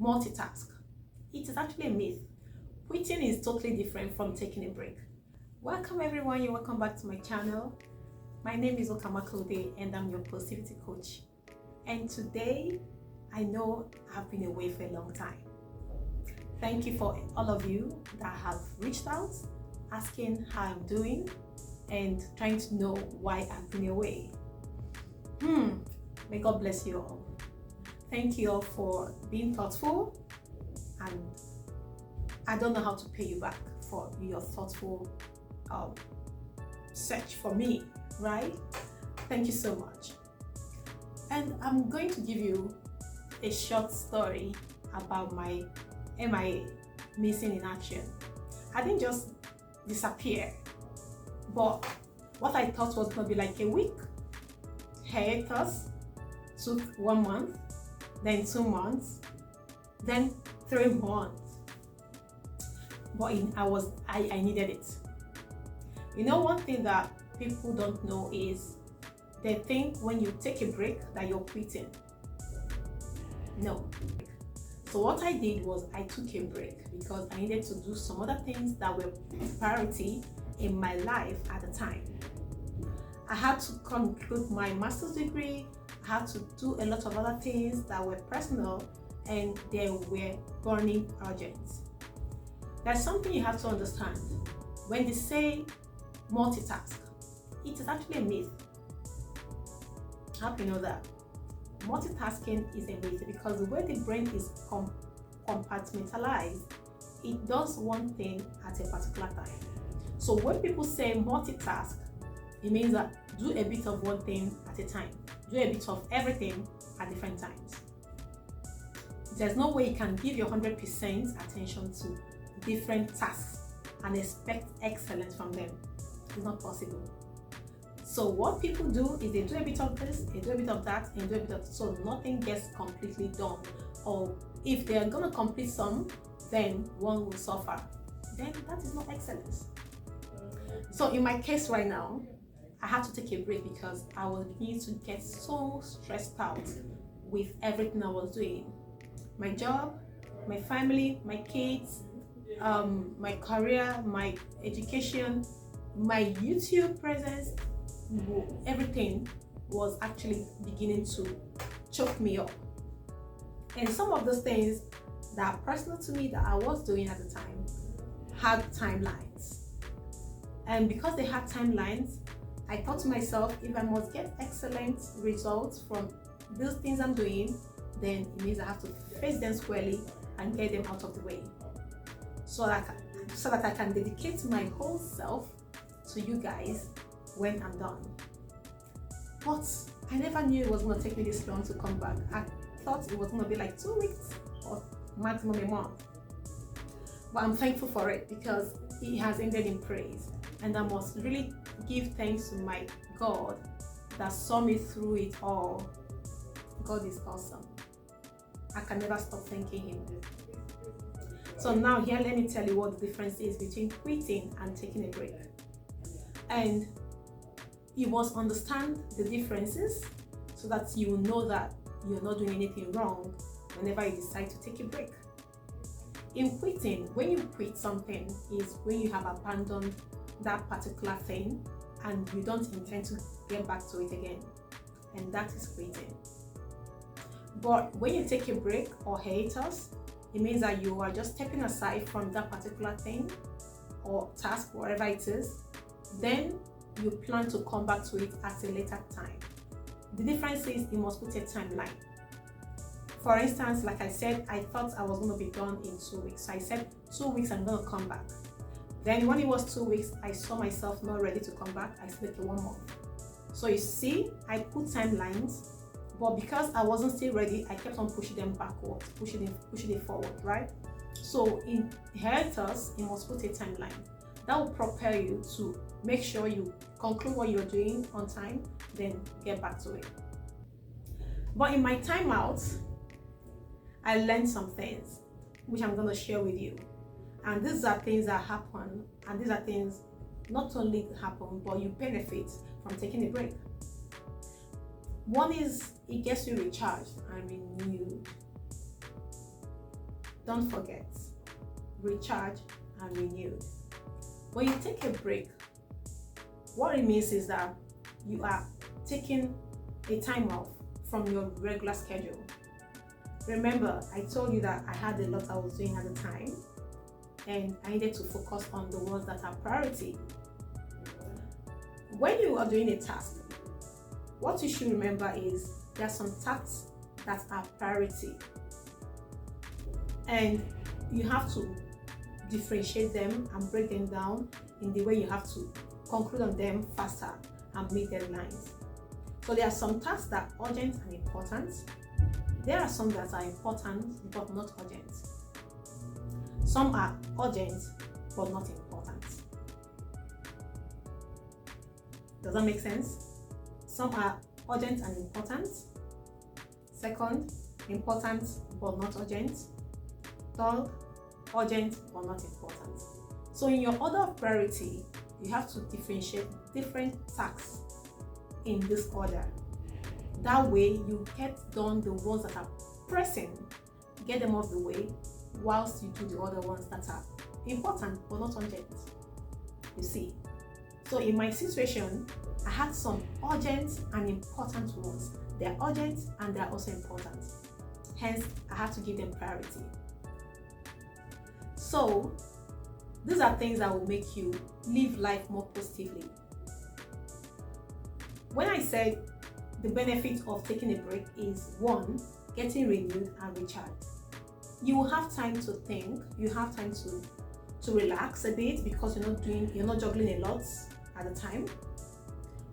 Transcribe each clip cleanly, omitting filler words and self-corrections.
multitask. It is actually a myth. Quitting is totally different from taking a break. Welcome everyone, you're welcome back to my channel. My name is Okamaklode and I'm your positivity coach. And today, I know I've been away for a long time. Thank you for all of you that have reached out, asking how I'm doing and trying to know why I've been away. May God bless you all. Thank you all for being thoughtful, and I don't know how to pay you back for your thoughtful search for me, right? Thank you so much. And I'm going to give you a short story about my MIA, missing in action. I didn't just disappear, but what I thought was going to be like a week hiatus took 1 month, then 2 months, then 3 months. But I needed it. You know, one thing that people don't know is they think when you take a break that you're quitting. No. So what I did was I took a break because I needed to do some other things that were priority in my life at the time. I had to conclude my master's degree, I had to do a lot of other things that were personal, and they were burning urgent. There's something you have to understand. When they say multitask, it is actually a myth. I hope you know that. Multitasking is a myth because the way the brain is compartmentalized, it does one thing at a particular time. So when people say multitask, it means that do a bit of one thing at a time. Do a bit of everything at different times. There's no way you can give your 100% attention to different tasks and expect excellence from them. It's not possible. So what people do is they do a bit of this, they do a bit of that, and do a bit of, so nothing gets completely done. Or if they are going to complete some, then one will suffer. Then that is not excellence. So in my case right now, I had to take a break because I was beginning to get so stressed out with everything I was doing. My job, my family, my kids, my career, my education, my YouTube presence, everything was actually beginning to choke me up. And some of those things that are personal to me that I was doing at the time had timelines. And because they had timelines, I thought to myself, if I must get excellent results from those things I'm doing, then it means I have to face them squarely and get them out of the way, so that I can dedicate my whole self to you guys when I'm done. But I never knew it was going to take me this long to come back. I thought it was going to be like 2 weeks or maximum a month. But I'm thankful for it because it has ended in praise. And I must really give thanks to my God that saw me through it all. God is awesome. I can never stop thanking Him. So now here, let me tell you what the difference is between quitting and taking a break. And you must understand the differences so that you will know that you're not doing anything wrong whenever you decide to take a break. In quitting, when you quit something, is when you have abandoned that particular thing and you don't intend to get back to it again, and that is quitting. But when you take a break or hiatus, it means that you are just stepping aside from that particular thing or task, whatever it is. Then you plan to come back to it at a later time. The difference is you must put a timeline. For instance, like I said, I thought I was going to be done in 2 weeks. So I said 2 weeks I'm going to come back. Then when it was 2 weeks, I saw myself not ready to come back. I said, okay, 1 month. So you see, I put timelines, but because I wasn't still ready, I kept on pushing them backwards, pushing it forward, right? So in Hiatus, you must put a timeline. That will propel you to make sure you conclude what you're doing on time, then get back to it. But in my timeout, I learned some things which I'm going to share with you. And these are things that happen, and these are things not only happen, but you benefit from taking a break. One is it gets you recharged and renewed. Don't forget, recharge and renew. When you take a break, what it means is that you are taking a time off from your regular schedule. Remember, I told you that I had a lot I was doing at the time, and I needed to focus on the ones that are priority. When you are doing a task, what you should remember is there are some tasks that are priority, and you have to differentiate them and break them down in the way you have to conclude on them faster and meet deadlines. So there are some tasks that are urgent and important. There are some that are important but not urgent. Some are urgent but not important. Does that make sense? Some are urgent and important. Second, important but not urgent. Third, urgent but not important. So in your order of priority, you have to differentiate different tasks in this order. That way you get done the ones that are pressing, get them off the way, whilst you do the other ones that are important but not urgent. You see? So in my situation, I had some urgent and important ones. They're urgent and they're also important. Hence, I had to give them priority. So these are things that will make you live life more positively. When I said the benefit of taking a break is 1, getting renewed and recharged. You will have time to think, you have time to relax a bit because you're not juggling a lot at the time.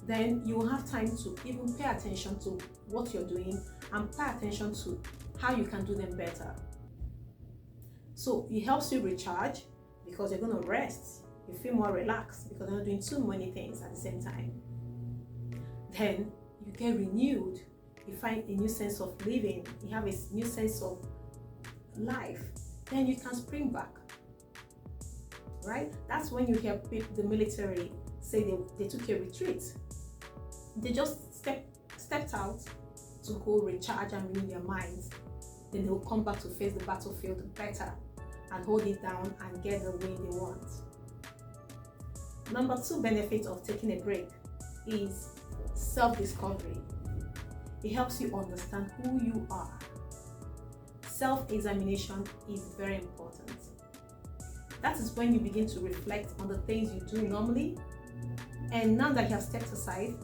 Then you will have time to even pay attention to what you're doing and pay attention to how you can do them better. So it helps you recharge because you're going to rest. You feel more relaxed because you're not doing too many things at the same time. Then you get renewed. You find a new sense of living. You have a new sense of life. Then you can spring back. Right? That's when you hear the military say they took a retreat. They just stepped out to go recharge and renew their minds. Then they will come back to face the battlefield better and hold it down and get the win they want. Number 2 benefit of taking a break is self-discovery. It helps you understand who you are. Self-examination is very important. That is when you begin to reflect on the things you do normally, and now that you have stepped aside,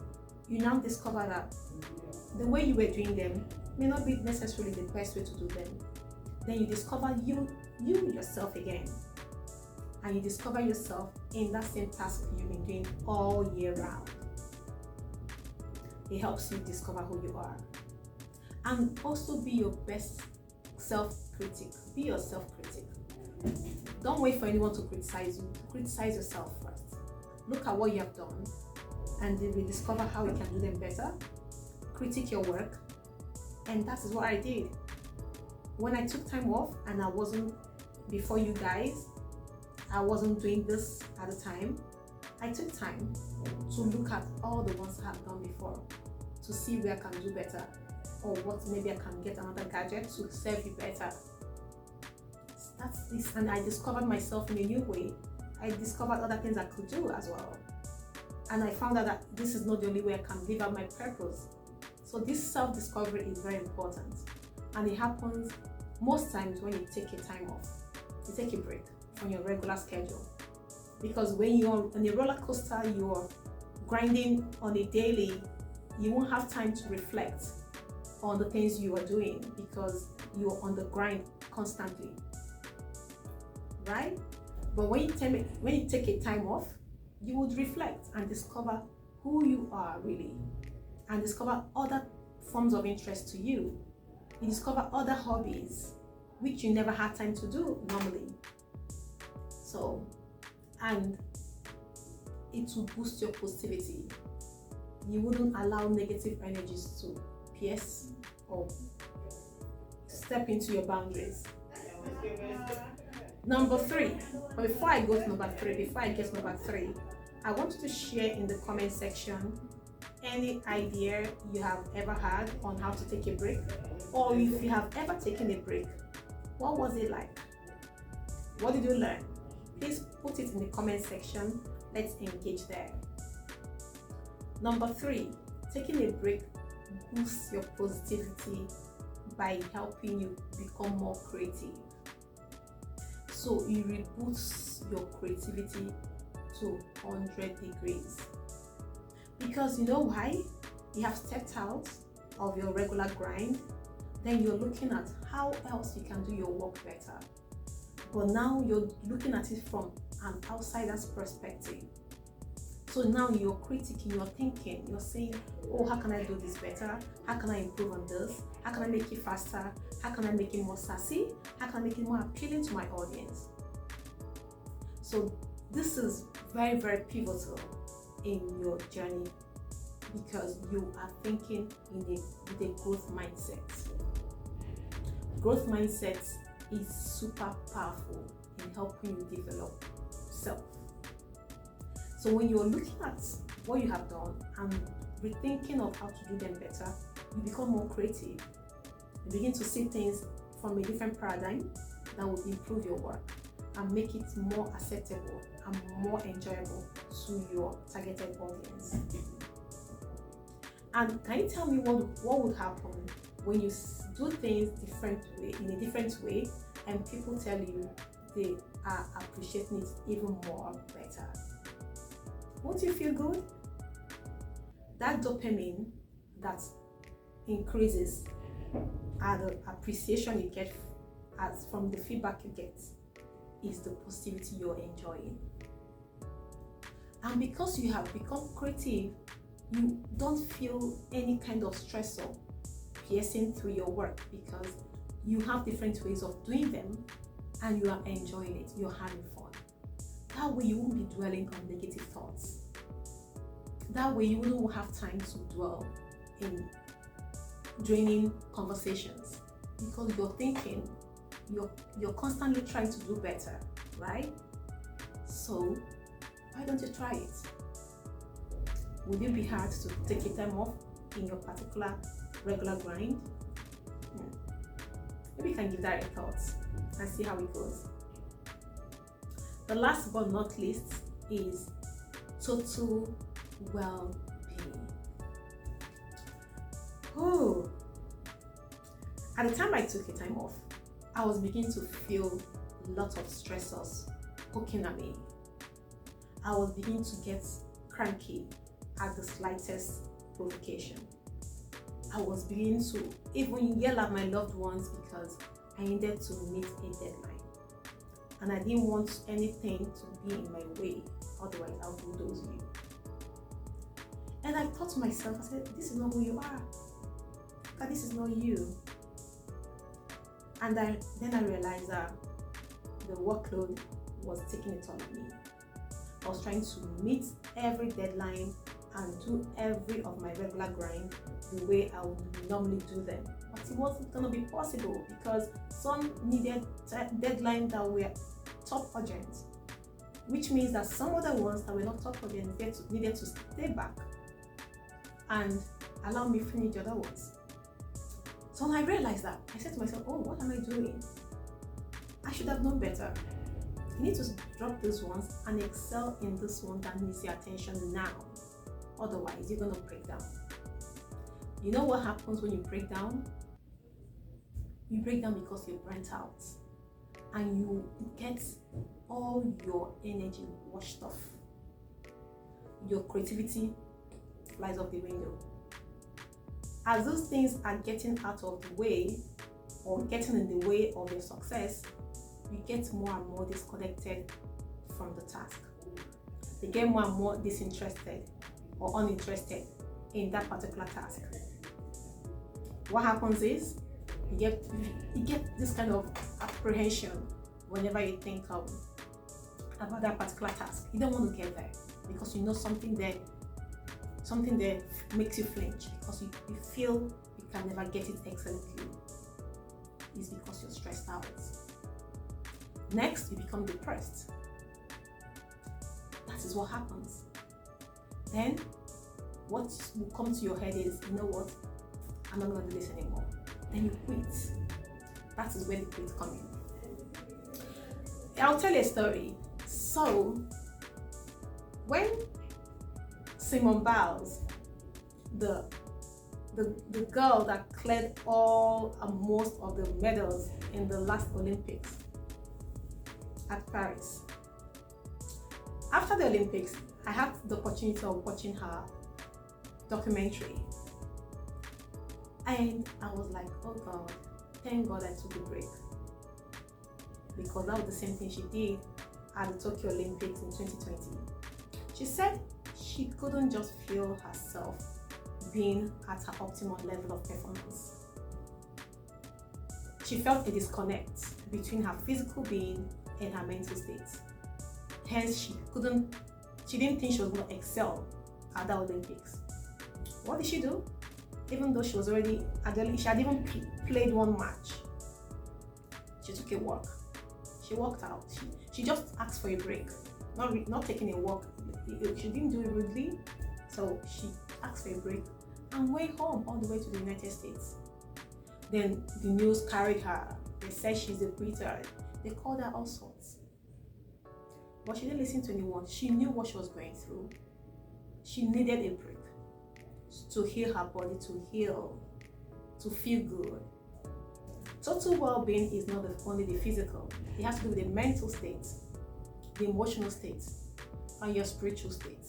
you now discover that the way you were doing them may not be necessarily the best way to do them. Then you discover you yourself again, and you discover yourself in that same task you've been doing all year round. It helps you discover who you are, and also be your best self-critic. Be your self-critic. Don't wait for anyone to criticize you. Criticize yourself first. Look at what you have done, and then we discover how you can do them better. Critique your work, and that is what I did. When I took time off, and I wasn't before you guys, I wasn't doing this at the time. I took time to look at all the ones I have done before to see where I can do better, or what maybe I can get another gadget to serve you better. That's this, and I discovered myself in a new way. I discovered other things I could do as well, and I found out that this is not the only way I can live out my purpose. So this self-discovery is very important, and it happens most times when you take a time off. You take a break from your regular schedule, because when you're on a roller coaster, you're grinding on a daily, you won't have time to reflect on the things you are doing because you're on the grind constantly, right? But when you take a time off, you would reflect and discover who you are really, and discover other forms of interest to you. You discover other hobbies which you never had time to do normally. So, and it will boost your positivity. You wouldn't allow negative energies to pierce or step into your boundaries. Number 3, but before I get to number 3, I want you to share in the comment section any idea you have ever had on how to take a break, or if you have ever taken a break, What was it like? What did you learn? Please put it in the comment section. Let's engage there. Number 3, taking a break boosts your positivity by helping you become more creative. So it reboots your creativity to 100 degrees. Because you know why? You have stepped out of your regular grind, then you're looking at how else you can do your work better. But now you're looking at it from an outsider's perspective. So now you're critiquing, you're thinking, you're saying, oh, how can I do this better? How can I improve on this? How can I make it faster? How can I make it more sassy? How can I make it more appealing to my audience? So this is very, very pivotal in your journey because you are thinking with a growth mindset. Growth mindset is super powerful in helping you develop self. So when you're looking at what you have done and rethinking of how to do them better, you become more creative. You begin to see things from a different paradigm that will improve your work and make it more acceptable and more enjoyable to your targeted audience. And can you tell me what would happen when you do things in a different way and people tell you they are appreciating it even more better? Won't you feel good? That dopamine that increases and the appreciation you get as from the feedback you get is the positivity you're enjoying. And because you have become creative, you don't feel any kind of stressor piercing through your work because you have different ways of doing them and you are enjoying it, you're having fun. That way you won't be dwelling on negative thoughts. That way you won't have time to dwell in draining conversations because you're thinking, you're constantly trying to do better, right? So why don't you try it? Would it be hard to take a time off in your particular regular grind? Maybe you can give that a thought and see how it goes. The last but not least is total well-being. Oh, at the time I took a time off, I was beginning to feel a lot of stressors poking at me. I was beginning to get cranky at the slightest provocation. I was beginning to even yell at my loved ones because I needed to meet a deadline. And I didn't want anything to be in my way, otherwise I'll bulldoze you. And I thought to myself, I said, this is not who you are. But this is not you. And then I realized that the workload was taking a toll on me. I was trying to meet every deadline and do every of my regular grind the way I would normally do them. But it wasn't going to be possible because some needed deadlines that were top urgent, which means that some other ones that were not top urgent needed to stay back and allow me finish the other ones. So when I realized that, I said to myself, oh, what am I doing? I should have known better. You need to drop these ones and excel in this one that needs your attention now. Otherwise, you're going to break down. You know what happens when you break down? You break down because you're burnt out and you get all your energy washed off. Your creativity flies off the window. As those things are getting out of the way or getting in the way of your success, you get more and more disconnected from the task. You get more and more disinterested or uninterested in that particular task. What happens is you get this kind of apprehension whenever you think about that particular task. You don't want to get there because you know something there makes you flinch because you feel you can never get it excellently. It's because you're stressed out. Next, you become depressed. That is what happens. Then what will come to your head is, you know what, I'm not going to do this anymore. Then you quit. That is where the plate comes in. I'll tell you a story. So, when Simone Biles, the girl that cleared all and most of the medals in the last Olympics at Paris, after the Olympics, I had the opportunity of watching her documentary, and I was like, oh God, thank God I took a break, because that was the same thing she did at the Tokyo Olympics in 2020. She said she couldn't just feel herself being at her optimal level of performance. She felt a disconnect between her physical being and her mental state. Hence, she didn't think she was going to excel at the Olympics. What did she do? Even though she was already, she had even played one match, she took a walk. She walked out. She just asked for a break, not taking a walk. She didn't do it rudely, so she asked for a break and went home all the way to the United States. Then the news carried her. They said she's a quitter. They called her all sorts. But she didn't listen to anyone. She knew what she was going through. She needed a break to heal her body, to heal, to feel good. Total well-being is not only the physical. It has to do with the mental state, the emotional state, and your spiritual state.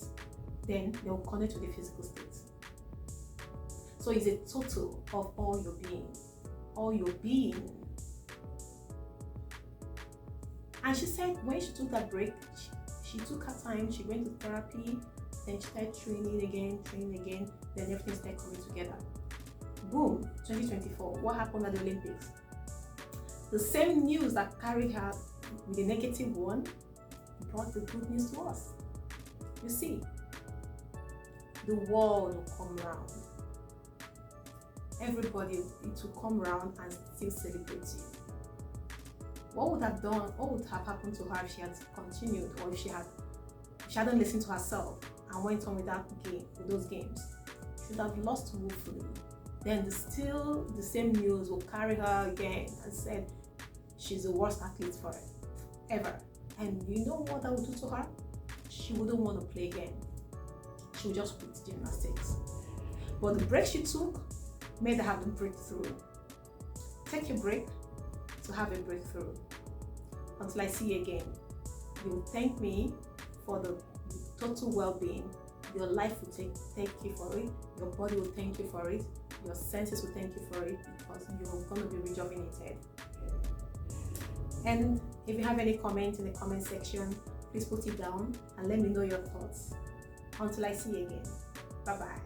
Then they will connect to the physical state. So it's a total of all your being. All your being. And she said when she took that break, she took her time, she went to therapy, then she started training again, then everything started coming together. Boom, 2024. What happened at the Olympics? The same news that carried her with the negative one brought the good news to us. You see, the world will come round. Everybody, it will come round and still celebrate you. What would have happened to her if she had continued, or if she hadn't listened to herself and went on with those games? She would have lost woefully. Then still the same news will carry her again and said she's the worst athlete for it ever. And you know what that would do to her? She wouldn't want to play again. She would just quit gymnastics. But the break she took made her have the breakthrough. Take a break to have a breakthrough. Until I see you again, you will thank me for the total well-being. Your life will thank you for it. Your body will thank you for it. Your senses will thank you for it, because you're going to be rejuvenated. And if you have any comments in the comment section, please put it down and let me know your thoughts. Until I see you again. Bye-bye.